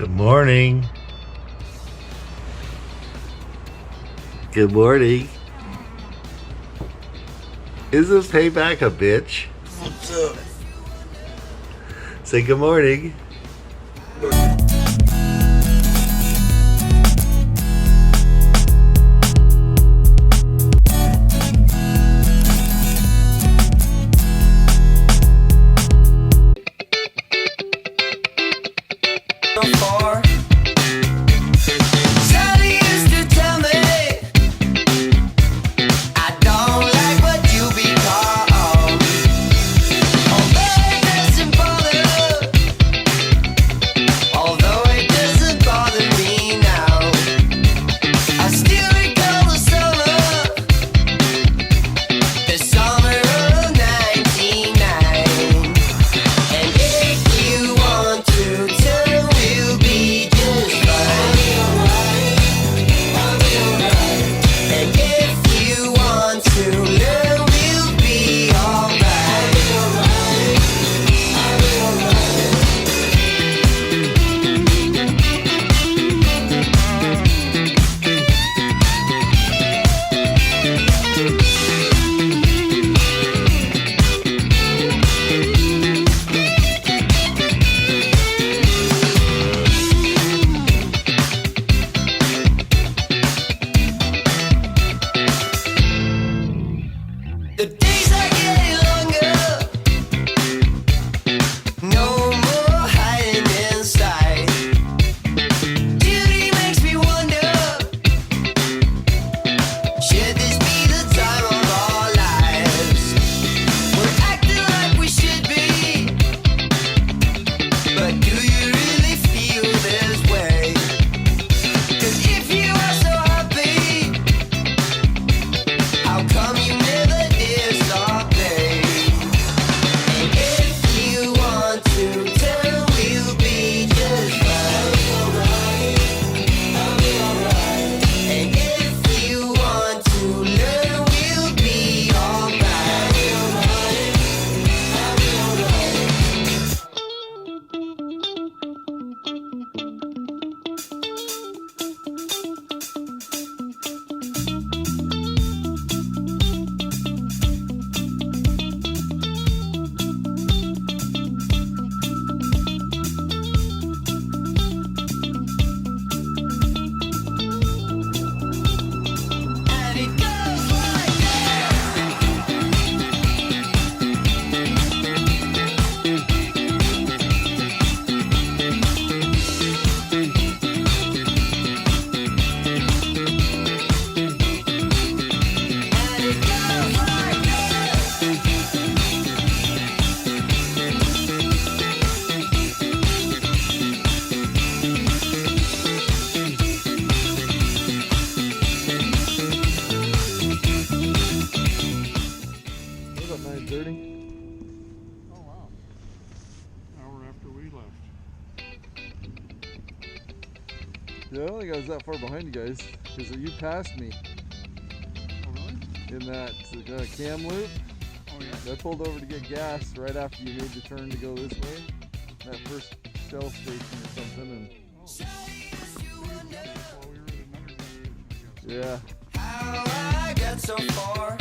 Good morning. Good morning. Isn't Payback a bitch? What's up? Say good morning. Far. Sally used to tell me I don't like what you become. Although it doesn't bother me now. I still recall the summer of '99. And if you want to tell we'll be just fine. And if you want to learn, we'll be alright. The days are getting longer. No more hiding inside. Duty makes me wonder, should this be the time of our lives? We're acting like we should be, but do you really feel this way? 'Cause if you are so happy, how come you never did stop playing? And if you want to tell, we'll be just fine. And if you want to learn, we'll be alright. And it goes like that. And it goes like that. What about 9:30? Oh wow. An hour after we left. Yeah, I don't think I was that far behind you guys because you passed me Oh really? in that cam loop. Oh yeah. I pulled over to get gas right after you made the turn to go this way. That first Shell station or something, and While we were at another gas station, I guess. yeah. How I got so far.